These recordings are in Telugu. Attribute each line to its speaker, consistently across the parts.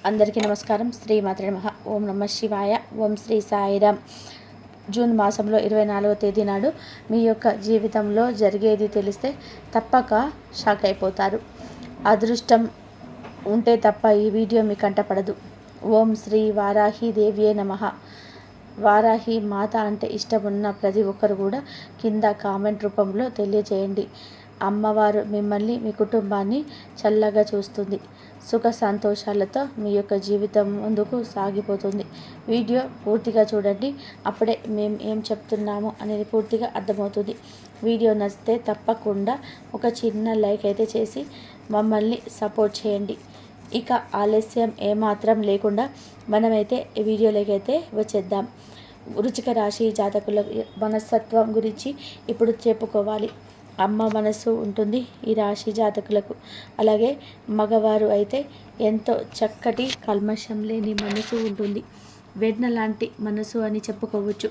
Speaker 1: అందరికీ నమస్కారం. శ్రీమాత్రే నమః. ఓం నమ శివాయ. ఓం శ్రీ సాయిరామ్. జూన్ మాసంలో 24వ తేదీ నాడు మీ యొక్క జీవితంలో జరిగేది తెలిస్తే తప్పక షాక్ అయిపోతారు. అదృష్టం ఉంటే తప్ప ఈ వీడియో మీ కంటపడదు. ఓం శ్రీ వారాహి దేవ్యే నమః. వారాహి మాత అంటే ఇష్టం ఉన్న ప్రతి ఒక్కరు కూడా కింద కామెంట్ రూపంలో తెలియజేయండి. అమ్మవారు మిమ్మల్ని, మీ కుటుంబాన్ని చల్లగా చూస్తుంది. సుఖ సంతోషాలతో మీ యొక్క జీవితం ముందుకు సాగిపోతుంది. వీడియో పూర్తిగా చూడండి. అప్పుడే మేము ఏం చెప్తున్నాము అనేది పూర్తిగా అర్థమవుతుంది. వీడియో నచ్చితే తప్పకుండా ఒక చిన్న లైక్ అయితే చేసి మమ్మల్ని సపోర్ట్ చేయండి. ఇక ఆలస్యం ఏమాత్రం లేకుండా మనమైతే ఈ వీడియోలోకి అయితే వచ్చేద్దాం. వృశ్చిక రాశి జాతకుల మనస్తత్వం గురించి ఇప్పుడు చెప్పుకోవాలి. అమ్మ మనసు ఉంటుంది ఈ రాశి జాతకులకు. అలాగే మగవారు అయితే ఎంతో చక్కటి కల్మషం లేని మనసు ఉంటుంది. వెన్న లాంటి మనసు అని చెప్పుకోవచ్చు.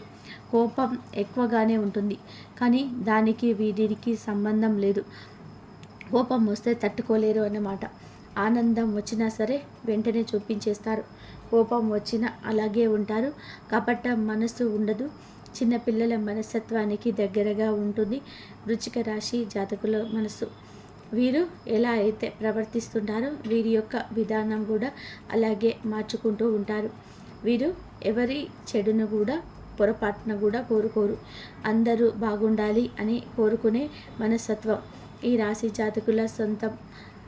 Speaker 1: కోపం ఎక్కువగానే ఉంటుంది, కానీ దానికి వీరికి సంబంధం లేదు. కోపం వస్తే తట్టుకోలేరు అన్నమాట. ఆనందం వచ్చినా సరే వెంటనే చూపించేస్తారు. కోపం వచ్చినా అలాగే ఉంటారు. కపట మనసు ఉండదు. చిన్నపిల్లల మనస్తత్వానికి దగ్గరగా ఉంటుంది వృశ్చిక రాశి జాతకుల మనసు. వీరు ఎలా అయితే ప్రవర్తిస్తుంటారో వీరి యొక్క విధానం కూడా అలాగే మార్చుకుంటూ ఉంటారు. వీరు ఎవరి చెడును కూడా పొరపాటున కూడా కోరుకోరు. అందరూ బాగుండాలి అని కోరుకునే మనస్తత్వం ఈ రాశి జాతకుల సొంతం.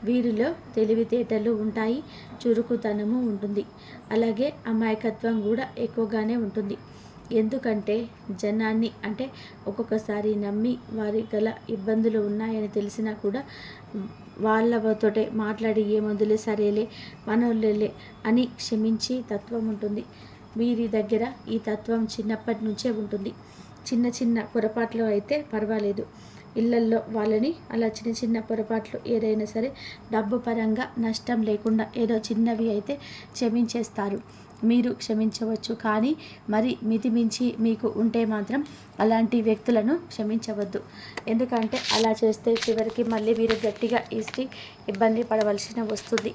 Speaker 1: వీరిలో తెలివితేటలు ఉంటాయి, చురుకుతనము ఉంటుంది. అలాగే అమాయకత్వం కూడా ఎక్కువగానే ఉంటుంది. ఎందుకంటే జనాన్ని అంటే ఒక్కొక్కసారి నమ్మి వారి గల ఇబ్బందులు ఉన్నాయని తెలిసినా కూడా వాళ్ళతోటే మాట్లాడి ఏమందులే సరేలే మనోళ్ళే అని క్షమించి తత్వం ఉంటుంది. వీరి దగ్గర ఈ తత్వం చిన్నప్పటి నుంచే ఉంటుంది. చిన్న చిన్న పొరపాట్లు అయితే పర్వాలేదు. ఇళ్లల్లో వాళ్ళని అలా చిన్న చిన్న పొరపాట్లు ఏదైనా సరే డబ్బు పరంగా నష్టం లేకుండా ఏదో చిన్నవి అయితే క్షమించేస్తారు. మీరు క్షమించవచ్చు, కానీ మరి మితిమించి మీకు ఉంటే మాత్రం అలాంటి వ్యక్తులను క్షమించవద్దు. ఎందుకంటే అలా చేస్తే చివరికి మళ్ళీ వీరు గట్టిగా ఇబ్బంది పడవలసిన వస్తుంది.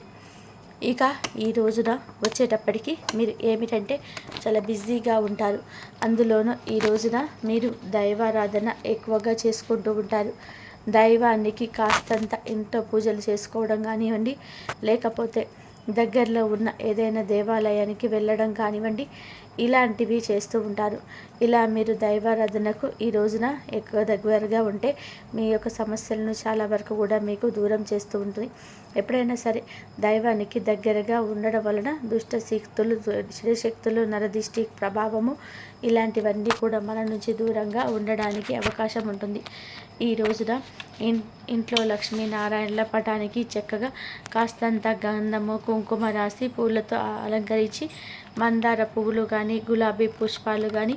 Speaker 1: ఇక ఈ రోజున వచ్చేటప్పటికి మీరు ఏమిటంటే చాలా బిజీగా ఉంటారు. అందులోనూ ఈ రోజున మీరు దైవారాధన ఎక్కువగా చేసుకుంటూ ఉంటారు. దైవానికి కాస్తంత ఇంట్లో పూజలు చేసుకోవడం కానివ్వండి, లేకపోతే దగ్గరలో ఉన్న ఏదైనా దేవాలయానికి వెళ్ళడం కానివ్వండి, ఇలాంటివి చేస్తూ ఉంటారు. ఇలా మీరు దైవారాధనకు ఈ రోజున ఎక్కువ దగ్గరగా ఉంటే మీ యొక్క సమస్యలను చాలా వరకు కూడా మీకు దూరం చేస్తూ ఉంటుంది. ఎప్పుడైనా సరే దైవానికి దగ్గరగా ఉండడం వలన దుష్ట శక్తులు, శక్తులు, నరదిష్టి ప్రభావము ఇలాంటివన్నీ కూడా మన నుంచి దూరంగా ఉండడానికి అవకాశం ఉంటుంది. ఈ రోజున ఇంట్లో లక్ష్మీనారాయణల పటానికి చక్కగా కాస్తంత గంధము, కుంకుమ రాసి పూలతో అలంకరించి మందార పువ్వులు కానీ, గులాబీ పుష్పాలు కానీ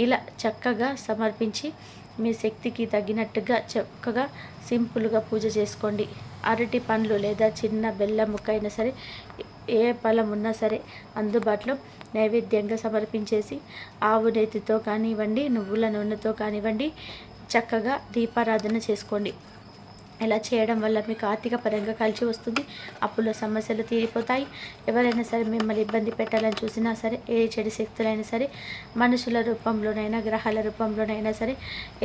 Speaker 1: ఇలా చక్కగా సమర్పించి మీ శక్తికి తగినట్టుగా చక్కగా సింపుల్గా పూజ చేసుకోండి. అరటి పండ్లు లేదా చిన్న బెల్లం ముక్క అయినా సరే, ఏ ఫలం ఉన్నా సరే అందుబాటులో నైవేద్యంగా సమర్పించేసి ఆవు నెయ్యితో కానివ్వండి, నువ్వుల నూనెతో కానివ్వండి చక్కగా దీపారాధన చేసుకోండి. ఇలా చేయడం వల్ల మీకు ఆర్థిక పరంగా కలిసి వస్తుంది. అప్పుల సమస్యలు తీరిపోతాయి. ఎవరైనా సరే మిమ్మల్ని ఇబ్బంది పెట్టాలని చూసినా సరే, ఏ చెడు శక్తులైనా సరే, మనుషుల రూపంలోనైనా గ్రహాల రూపంలోనైనా సరే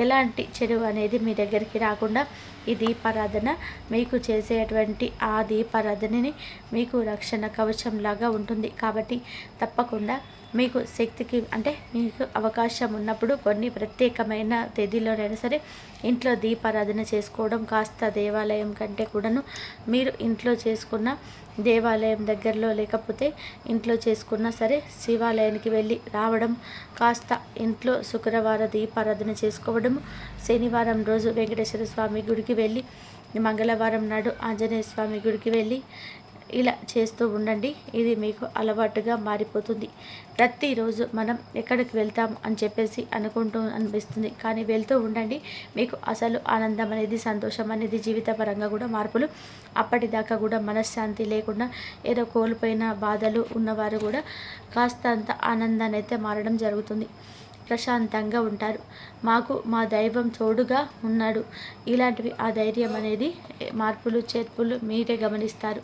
Speaker 1: ఎలాంటి చెడు అనేది మీ దగ్గరికి రాకుండా ఈ దీపారాధన మీకు చేసేటువంటి ఆ దీపారాధనని మీకు రక్షణ కవచంలాగా ఉంటుంది. కాబట్టి తప్పకుండా మీకు శక్తికి అంటే మీకు అవకాశం ఉన్నప్పుడు కొన్ని ప్రత్యేకమైన తేదీలోనైనా సరే ఇంట్లో దీపారాధన చేసుకోవడం, కాస్త దేవాలయం కంటే కూడాను మీరు ఇంట్లో చేసుకున్న దేవాలయం దగ్గరలో లేకపోతే ఇంట్లో చేసుకున్నా సరే శివాలయానికి వెళ్ళి రావడం, కాస్త ఇంట్లో శుక్రవార దీపారాధన చేసుకోవడం, శనివారం రోజు వెంకటేశ్వర స్వామి గుడికి వెళ్ళి, మంగళవారం నాడు ఆంజనేయ స్వామి గుడికి వెళ్ళి ఇలా చేస్తూ ఉండండి. ఇది మీకు అలవాటుగా మారిపోతుంది. ప్రతిరోజు మనం ఎక్కడికి వెళ్తాం అని చెప్పేసి అనుకుంటూ అనిపిస్తుంది, కానీ వెళ్తూ ఉండండి. మీకు అసలు ఆనందం అనేది, సంతోషం అనేది, జీవితపరంగా కూడా మార్పులు. అప్పటిదాకా కూడా మనశ్శాంతి లేకుండా ఏదో కోల్పోయిన బాధలు ఉన్నవారు కూడా కాస్త అంత ఆనందాన్ని అయితే మారడం జరుగుతుంది. ప్రశాంతంగా ఉంటారు. మాకు మా దైవం తోడుగా ఉన్నాడు. ఇలాంటివి ఆ ధైర్యం అనేది మార్పులు చేర్పులు మీరే గమనిస్తారు.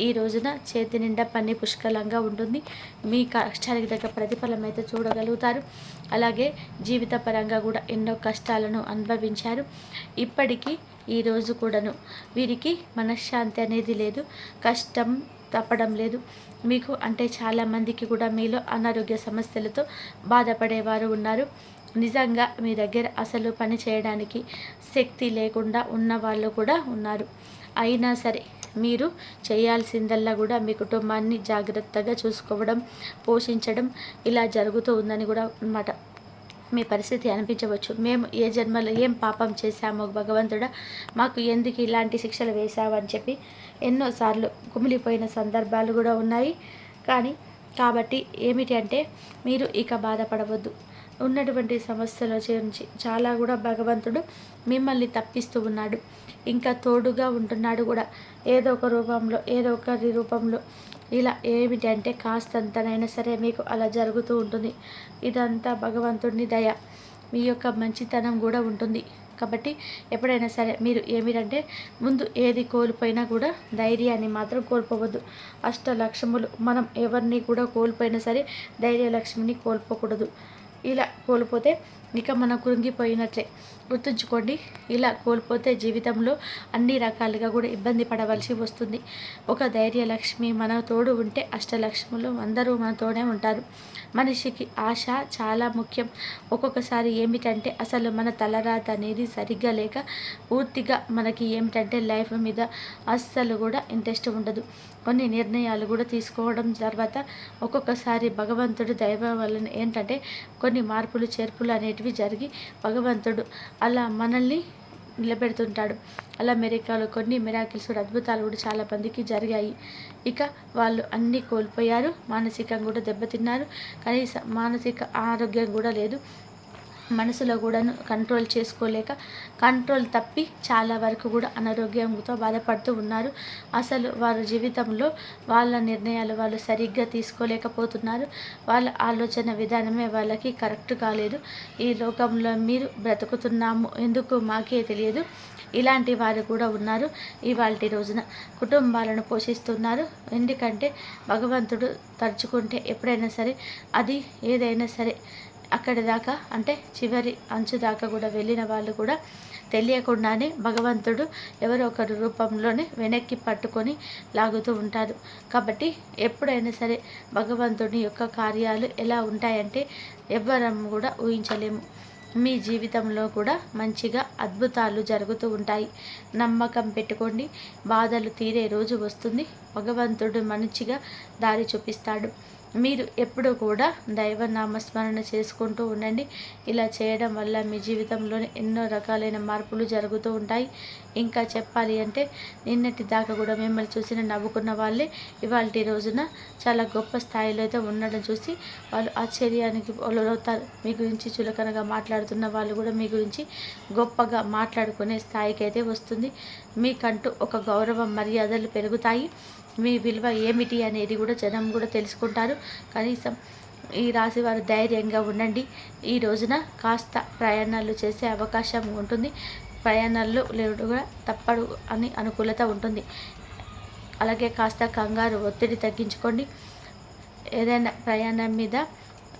Speaker 1: ఈ రోజున చేతి నిండా పని పుష్కలంగా ఉంటుంది. మీ కష్టానికి తగ్గ ప్రతిఫలం అయితే చూడగలుగుతారు. అలాగే జీవిత పరంగా కూడా ఎన్నో కష్టాలను అనుభవించారు. ఇప్పటికీ ఈరోజు కూడాను వీరికి మనశ్శాంతి అనేది లేదు. కష్టం తప్పడం లేదు. మీకు అంటే చాలామందికి కూడా మీలో అనారోగ్య సమస్యలతో బాధపడేవారు ఉన్నారు. నిజంగా మీ దగ్గర అసలు పని చేయడానికి శక్తి లేకుండా ఉన్న వాళ్ళు కూడా ఉన్నారు. అయినా సరే మీరు చేయాల్సిందల్లా కూడా మీ కుటుంబాన్ని జాగ్రత్తగా చూసుకోవడం, పోషించడం ఇలా జరుగుతూ ఉందని కూడా అన్నమాట. మీ పరిస్థితి అనిపించవచ్చు. మేము ఏ జన్మలో ఏం పాపం చేశామో భగవంతుడా, మాకు ఎందుకు ఇలాంటి శిక్షలు వేశావు అని చెప్పి ఎన్నోసార్లు కుమిలిపోయిన సందర్భాలు కూడా ఉన్నాయి. కాబట్టి ఏమిటి అంటే మీరు ఇక బాధపడవద్దు. ఉన్నటువంటి సమస్యల నుంచి చాలా కూడా భగవంతుడు మిమ్మల్ని తప్పిస్తూ ఉన్నాడు. ఇంకా తోడుగా ఉంటున్నాడు కూడా ఏదో ఒక రూపంలో, ఏదో ఒకరి రూపంలో. ఇలా ఏమిటి అంటే కాస్తంతనైనా సరే మీకు అలా జరుగుతూ ఉంటుంది. ఇదంతా భగవంతుడిని దయ, మీ యొక్క మంచితనం కూడా ఉంటుంది. కాబట్టి ఎప్పుడైనా సరే మీరు ఏమిటంటే ముందు ఏది కోల్పోయినా కూడా ధైర్యాన్ని మాత్రం కోల్పోవద్దు. అష్టలక్ష్ములు మనం ఎవరిని కూడా కోల్పోయినా సరే ధైర్యలక్ష్మిని కోల్పోకూడదు. ఇలా కోల్పోతే ఇక మనం కృంగిపోయినట్లే. గుర్తుంచుకోండి, ఇలా కోల్పోతే జీవితంలో అన్ని రకాలుగా కూడా ఇబ్బంది పడవలసి వస్తుంది. ఒక ధైర్యలక్ష్మి మన తోడు ఉంటే అష్టలక్ష్ములు అందరూ మన తోడే ఉంటారు. మనిషికి ఆశ చాలా ముఖ్యం. ఒక్కొక్కసారి ఏమిటంటే అసలు మన తలరాత అనేది సరిగ్గా లేక పూర్తిగా మనకి ఏమిటంటే లైఫ్ మీద అస్సలు కూడా ఇంట్రెస్ట్ ఉండదు. కొన్ని నిర్ణయాలు కూడా తీసుకోవడం తర్వాత ఒక్కొక్కసారి భగవంతుడు దైవం వలన ఏంటంటే కొన్ని మార్పులు చేర్పులు అనేటివి జరిగి భగవంతుడు అలా మనల్ని నిలబెడుతుంటాడు. అలా కొన్ని మిరాకిల్స్ అద్భుతాలు కూడా చాలా మందికి జరిగాయి. ఇక వాళ్ళు అన్నీ కోల్పోయారు, మానసికంగా కూడా దెబ్బతిన్నారు. కనీసం మానసిక ఆరోగ్యం కూడా లేదు. మనసులో కూడా కంట్రోల్ చేసుకోలేక కంట్రోల్ తప్పి చాలా వరకు కూడా అనారోగ్యంతో బాధపడుతూ ఉన్నారు. అసలు వారి జీవితంలో వాళ్ళ నిర్ణయాలు వాళ్ళు సరిగ్గా తీసుకోలేకపోతున్నారు. వాళ్ళ ఆలోచన విధానమే వాళ్ళకి కరెక్ట్ కాలేదు. ఈ లోకంలో మీరు బ్రతుకుతున్నాము ఎందుకు మాకే తెలియదు. ఇలాంటి వారు కూడా ఉన్నారు. ఇవాల్టి రోజున కుటుంబాలను పోషిస్తున్నారు. ఎందుకంటే భగవంతుడు తలుచుకుంటే ఎప్పుడైనా సరే అది ఏదైనా సరే అక్కడి దాకా అంటే చివరి అంచు దాకా కూడా వెళ్ళిన వాళ్ళు కూడా తెలియకుండానే భగవంతుడు ఎవరో ఒకరి రూపంలోనే వెనక్కి పట్టుకొని లాగుతూ ఉంటారు. కాబట్టి ఎప్పుడైనా సరే భగవంతుని యొక్క కార్యాలు ఎలా ఉంటాయంటే ఎవ్వరం కూడా ఊహించలేము. మీ జీవితంలో కూడా మంచిగా అద్భుతాలు జరుగుతూ ఉంటాయి. నమ్మకం పెట్టుకోండి. బాధలు తీరే రోజు వస్తుంది. భగవంతుడు మంచిగా దారి చూపిస్తాడు. మీరు ఎప్పుడు కూడా దైవనామస్మరణ చేసుకుంటూ ఉండండి. ఇలా చేయడం వల్ల మీ జీవితంలోనే ఎన్నో రకాలైన మార్పులు జరుగుతూ ఉంటాయి. ఇంకా చెప్పాలి అంటే నిన్నటి దాకా కూడా మిమ్మల్ని చూసిన నవ్వుకున్న వాళ్ళే ఇవాళ రోజున చాలా గొప్ప స్థాయిలో అయితే ఉండడం చూసి వాళ్ళు ఆశ్చర్యానికి లోనవుతారు. మీ గురించి చులకనగా మాట్లాడుతున్న వాళ్ళు కూడా మీ గురించి గొప్పగా మాట్లాడుకునే స్థాయికి అయితే వస్తుంది. మీకంటూ ఒక గౌరవం మర్యాదలు పెరుగుతాయి. మీ విలువ ఏమిటి అనేది కూడా జనం కూడా తెలుసుకుంటారు. కనీసం ఈ రాశి వారు ధైర్యంగా ఉండండి. ఈ రోజున కాస్త ప్రయాణాలు చేసే అవకాశం ఉంటుంది. ప్రయాణాల్లో లేదు కూడా తప్పడు అని అనుకూలత ఉంటుంది. అలాగే కాస్త కంగారు ఒత్తిడి తగ్గించుకోండి. ఏదైనా ప్రయాణం మీద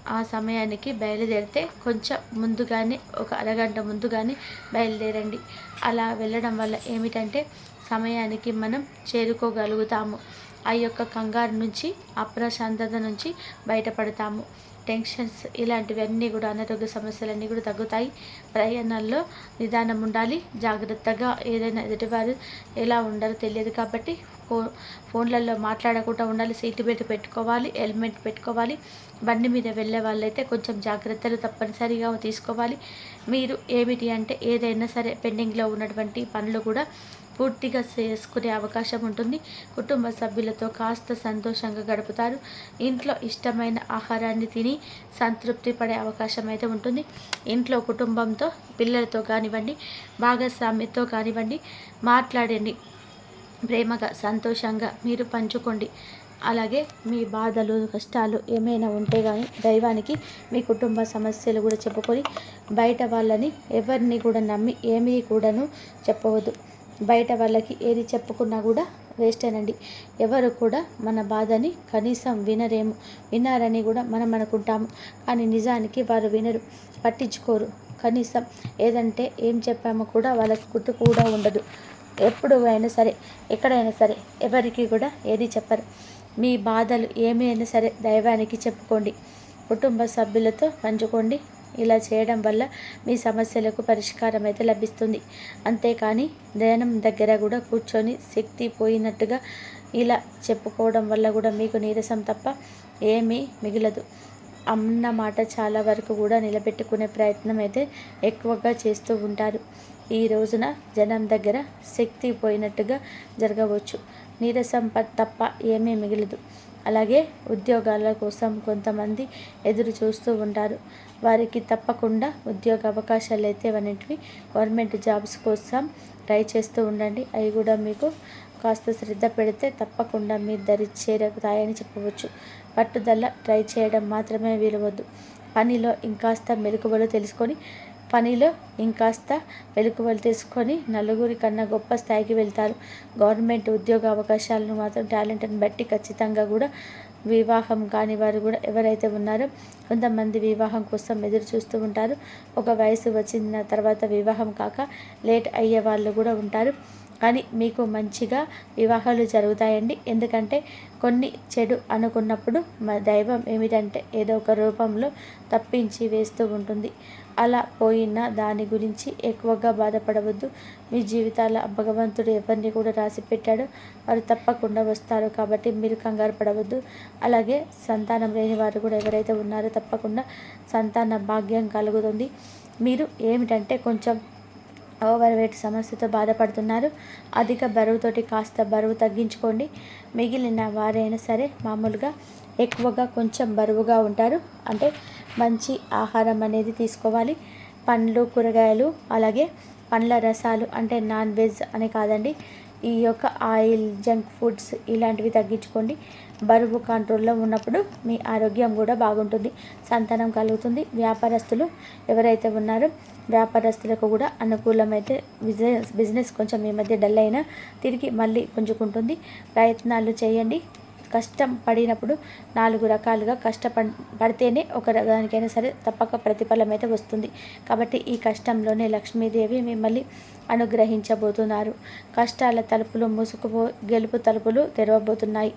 Speaker 1: ఆ సమయానికి బయలుదేరితే కొంచెం ముందుగానే ఒక అరగంట ముందుగానే బయలుదేరండి. అలా వెళ్ళడం వల్ల ఏమిటంటే సమయానికి మనం చేరుకోగలుగుతాము. ఆ యొక్క కంగారు నుంచి, అప్రశాంతత నుంచి బయటపడతాము. టెన్షన్స్ ఇలాంటివన్నీ కూడా అనారోగ్య సమస్యలన్నీ కూడా తగ్గుతాయి. ప్రయాణాల్లో నిదానం ఉండాలి. జాగ్రత్తగా ఏదైనా ఎదుటివారు ఎలా ఉండాలో తెలియదు కాబట్టి ఫోన్లలో మాట్లాడకుండా ఉండాలి. సీట్ బెల్ట్ పెట్టుకోవాలి, హెల్మెట్ పెట్టుకోవాలి. బండి మీద వెళ్ళే వాళ్ళైతే కొంచెం జాగ్రత్తలు తప్పనిసరిగా తీసుకోవాలి. మీరు ఏమిటి అంటే ఏదైనా సరే పెండింగ్లో ఉన్నటువంటి పనులు కూడా పూర్తిగా చేసుకునే అవకాశం ఉంటుంది. కుటుంబ సభ్యులతో కాస్త సంతోషంగా గడుపుతారు. ఇంట్లో ఇష్టమైన ఆహారాన్ని తిని సంతృప్తి పడే అవకాశం అయితే ఉంటుంది. ఇంట్లో కుటుంబంతో, పిల్లలతో కానివ్వండి, భాగస్వామితో కానివ్వండి మాట్లాడండి. ప్రేమగా సంతోషంగా మీరు పంచుకోండి. అలాగే మీ బాధలు కష్టాలు ఏమైనా ఉంటే కానీ దైవానికి మీ కుటుంబ సమస్యలు కూడా చెప్పుకొని బయట వాళ్ళని ఎవరిని కూడా నమ్మి ఏమీ కూడాను చెప్పవద్దు. బయట వాళ్ళకి ఏది చెప్పుకున్నా కూడా వేస్టేనండి. ఎవరు కూడా మన బాధని కనీసం వినారని కూడా మనం అనుకుంటాము, కానీ నిజానికి వారు వినరు, పట్టించుకోరు. కనీసం ఏదంటే ఏం చెప్పామో కూడా వాళ్ళకి గుర్తు కూడా ఉండదు. ఎప్పుడు అయినా సరే ఎక్కడైనా సరే ఎవరికి కూడా ఏది చెప్పరు. మీ బాధలు ఏమైనా సరే దైవానికి చెప్పుకోండి, కుటుంబ సభ్యులతో పంచుకోండి. ఇలా చేయడం వల్ల మీ సమస్యలకు పరిష్కారం అయితే లభిస్తుంది. అంతేకాని ధ్యానం దగ్గర కూడా కూర్చొని శక్తి పోయినట్టుగా ఇలా చెప్పుకోవడం వల్ల కూడా మీకు నీరసం తప్ప ఏమీ మిగలదు. అన్న మాట చాలా వరకు కూడా నిలబెట్టుకునే ప్రయత్నం అయితే ఎక్కువగా చేస్తూ ఉంటారు. ఈ రోజున జనం దగ్గర శక్తి పోయినట్టుగా జరగవచ్చు. నీరసం తప్ప ఏమీ మిగలదు. అలాగే ఉద్యోగాల కోసం కొంతమంది ఎదురు చూస్తూ ఉంటారు. వారికి తప్పకుండా ఉద్యోగ అవకాశాలు అయితే అనేటివి గవర్నమెంట్ జాబ్స్ కోసం ట్రై చేస్తూ ఉండండి. అవి కూడా మీకు కాస్త శ్రద్ధ పెడితే తప్పకుండా మీ దరి చేరుతాయని చెప్పవచ్చు. పట్టుదల ట్రై చేయడం మాత్రమే వీలవద్దు. పనిలో ఇంకాస్త మెలకువలు తెలుసుకొని నలుగురి కన్నా గొప్ప స్థాయికి వెళ్తారు. గవర్నమెంట్ ఉద్యోగ అవకాశాలను మాత్రం టాలెంట్ని బట్టి ఖచ్చితంగా కూడా వివాహం కాని వారు కూడా ఎవరైతే ఉన్నారో కొంతమంది వివాహం కోసం ఎదురు చూస్తూ ఉంటారు. ఒక వయసు వచ్చిన తర్వాత వివాహం కాక లేట్ అయ్యే వాళ్ళు కూడా ఉంటారు. కానీ మీకు మంచిగా వివాహాలు జరుగుతాయండి. ఎందుకంటే కొన్ని చెడు అనుకున్నప్పుడు మా దైవం ఏమిటంటే ఏదో ఒక రూపంలో తప్పించి వేస్తూ ఉంటుంది. అలా పోయిన దాని గురించి ఎక్కువగా బాధపడవద్దు. మీ జీవితాల భగవంతుడు ఎవరిని కూడా రాసి పెట్టాడో వారు తప్పకుండా వస్తారు. కాబట్టి మీరు కంగారు పడవద్దు. అలాగే సంతానం లేని వారు కూడా ఎవరైతే ఉన్నారో తప్పకుండా సంతాన భాగ్యం కలుగుతుంది. మీరు ఏమిటంటే కొంచెం ఓవర్ వెయిట్ సమస్యతో బాధపడుతున్నారు. అధిక బరువుతోటి కాస్త బరువు తగ్గించుకోండి. మిగిలిన వారైనా సరే మామూలుగా ఎక్కువగా కొంచెం బరువుగా ఉంటారు. అంటే మంచి ఆహారం అనేది తీసుకోవాలి. పండ్లు, కూరగాయలు, అలాగే పండ్ల రసాలు, అంటే నాన్ వెజ్ అని కాదండి, ఈ యొక్క ఆయిల్, జంక్ ఫుడ్స్ ఇలాంటివి తగ్గించుకోండి. బరువు కంట్రోల్లో ఉన్నప్పుడు మీ ఆరోగ్యం కూడా బాగుంటుంది, సంతానం కలుగుతుంది. వ్యాపారస్తులు ఎవరైతే ఉన్నారో వ్యాపారస్తులకు కూడా అనుకూలమైతే బిజినెస్ కొంచెం ఈ మధ్య డల్ అయినా తిరిగి మళ్ళీ పుంజుకుంటుంది. ప్రయత్నాలు చేయండి. కష్టం పడినప్పుడు 4 రకాలుగా పడితేనే ఒక దానికైనా సరే తప్పక ప్రతిఫలం అయితే వస్తుంది. కాబట్టి ఈ కష్టంలోనే లక్ష్మీదేవి మిమ్మల్ని అనుగ్రహించబోతున్నారు. కష్టాల తలుపులు గెలుపు తలుపులు తెరవబోతున్నాయి.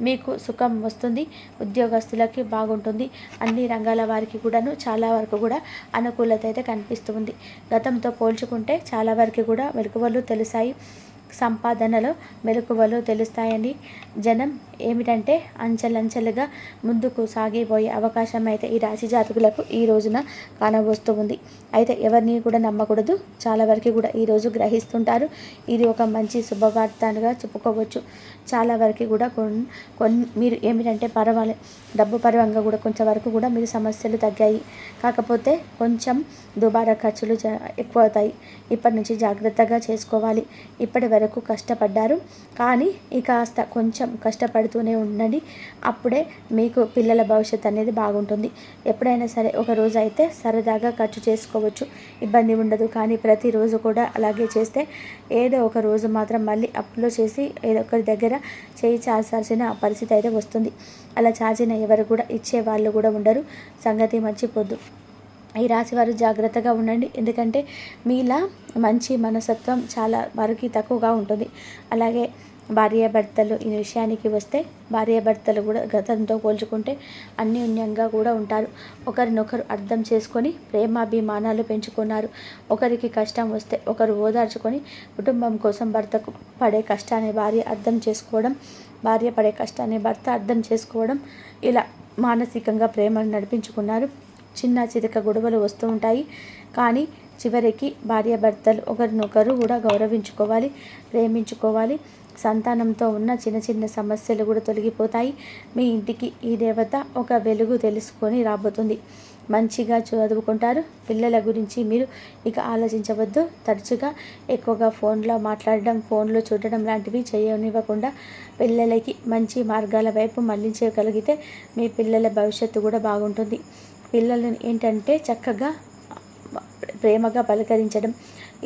Speaker 1: మీకు సుఖం వస్తుంది. ఉద్యోగస్తులకి బాగుంటుంది. అన్ని రంగాల వారికి కూడాను చాలా వరకు కూడా అనుకూలత అయితే కనిపిస్తుంది. గతంతో పోల్చుకుంటే చాలా వరకు కూడా మెలకువలు తెలిసాయి. సంపాదనలో మెలకువలు తెలుస్తాయండి. జనం ఏమిటంటే అంచెలంచెలుగా ముందుకు సాగిపోయే అవకాశం అయితే ఈ రాశి జాతకులకు ఈ రోజున కానవస్తూ ఉంది. అయితే ఎవరిని కూడా నమ్మకూడదు. చాలా వరకు కూడా ఈరోజు గ్రహిస్తుంటారు. ఇది ఒక మంచి శుభవార్తగా చెప్పుకోవచ్చు. చాలా వరకు కూడా మీరు ఏమిటంటే పర్వాలేదు, డబ్బు పరంగా కూడా కొంచెం వరకు కూడా మీరు సమస్యలు తగ్గాయి. కాకపోతే కొంచెం దుబారా ఖర్చులు ఎక్కువ అవుతాయి. ఇప్పటి నుంచి జాగ్రత్తగా చేసుకోవాలి. ఇప్పటి వరకు కష్టపడ్డారు, కానీ కాస్త కొంచెం కష్టపడుతూనే ఉండండి. అప్పుడే మీకు పిల్లల భవిష్యత్తు అనేది బాగుంటుంది. ఎప్పుడైనా సరే ఒక రోజు అయితే సరదాగా ఖర్చు చేసుకోవచ్చు, ఇబ్బంది ఉండదు. కానీ ప్రతిరోజు కూడా అలాగే చేస్తే ఏదో ఒక రోజు మాత్రం మళ్ళీ అప్పులో చేసి ఏదో ఒకరి దగ్గర చేయి చాల్సిన పరిస్థితి అయితే వస్తుంది. అలా చాచిన ఎవరు కూడా ఇచ్చే వాళ్ళు కూడా ఉండరు. సంగతి మర్చిపోద్దు. ఈ రాశి వారు జాగ్రత్తగా ఉండండి. ఎందుకంటే మీలా మంచి మనస్తత్వం చాలా వరకు తక్కువగా ఉంటుంది. అలాగే భార్యాభర్తలు ఈ విషయానికి వస్తే భార్యాభర్తలు కూడా గతంతో పోల్చుకుంటే అన్యోన్యంగా కూడా ఉంటారు. ఒకరినొకరు అర్థం చేసుకొని ప్రేమాభిమానాలు పెంచుకున్నారు. ఒకరికి కష్టం వస్తే ఒకరు ఓదార్చుకొని కుటుంబం కోసం భర్తకు పడే కష్టాన్ని భార్య అర్థం చేసుకోవడం, భార్య పడే కష్టాన్ని భర్త అర్థం చేసుకోవడం, ఇలా మానసికంగా ప్రేమను నడిపించుకున్నారు. చిన్న చితక గొడవలు వస్తూ ఉంటాయి, కానీ చివరికి భార్యాభర్తలు ఒకరినొకరు కూడా గౌరవించుకోవాలి, ప్రేమించుకోవాలి. సంతానంతో ఉన్న చిన్న చిన్న సమస్యలు కూడా తొలగిపోతాయి. మీ ఇంటికి ఈ దేవత ఒక వెలుగు తెలుసుకొని రాబోతుంది. మంచిగా చదువుకుంటారు. పిల్లల గురించి మీరు ఇక ఆలోచించవద్దు. తరచుగా ఎక్కువగా ఫోన్లో మాట్లాడడం, ఫోన్లో చూడడం లాంటివి చేయనివ్వకుండా పిల్లలకి మంచి మార్గాల వైపు మళ్లించగలిగితే మీ పిల్లల భవిష్యత్తు కూడా బాగుంటుంది. పిల్లలను ఏంటంటే చక్కగా ప్రేమగా పలకరించడం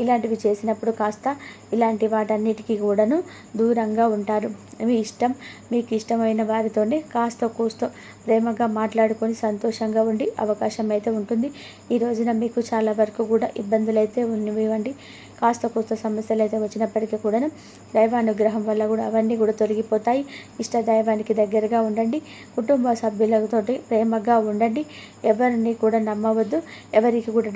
Speaker 1: ఇలాంటివి చేసినప్పుడు కాస్త ఇలాంటి వాటన్నిటికీ కూడాను దూరంగా ఉంటారు. మీ ఇష్టం, మీకు ఇష్టమైన వారితోనే కాస్త కూస్తో ప్రేమగా మాట్లాడుకొని సంతోషంగా ఉండి అవకాశం అయితే ఉంటుంది. ఈ రోజున మీకు చాలా వరకు కూడా ఇబ్బందులు అయితే ఉన్నవివ్వండి. కాస్త కూస్త సమస్యలు అయితే వచ్చినప్పటికీ కూడాను దైవానుగ్రహం వల్ల కూడా అవన్నీ కూడా తొలగిపోతాయి. ఇష్ట దైవానికి దగ్గరగా ఉండండి. కుటుంబ సభ్యులతోటి ప్రేమగా ఉండండి. ఎవరిని కూడా నమ్మవద్దు. ఎవరికి కూడా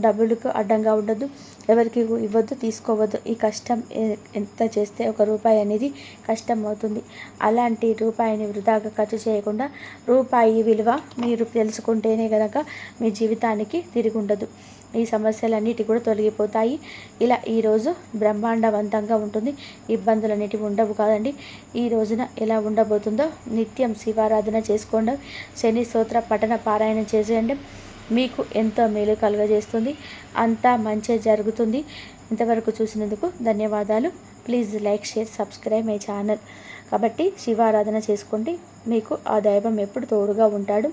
Speaker 1: డబ్బులకు అడ్డంగా ఉండొద్దు. ఎవరికి ఇవ్వద్దు, తీసుకోవద్దు. ఈ కష్టం ఎంత చేస్తే ₹1 అనేది కష్టం అవుతుంది. అలాంటి రూపాయిని వృధాగా ఖర్చు చేయకుండా రూపాయి విలువ మీరు తెలుసుకుంటేనే కనుక మీ జీవితానికి తిరిగి ఉండదు. ఈ సమస్యలన్నిటి కూడా తొలగిపోతాయి. ఇలా ఈరోజు బ్రహ్మాండవంతంగా ఉంటుంది. ఇబ్బందులన్నిటివి ఉండవు కాదండి. ఈ రోజున ఎలా ఉండబోతుందో నిత్యం శివారాధన చేసుకోండి. శని స్తోత్ర పఠన పారాయణం చేసేయండి. మీకు ఎంతో మేలు కలుగజేస్తుంది. అంతా మంచి జరుగుతుంది. ఇంతవరకు చూసినందుకు ధన్యవాదాలు. Please like, share, subscribe my channel. కాబట్టి శివారాధన చేసుకోండి. మీకు ఆ దైవం ఎప్పుడు తోడుగా ఉంటాడు.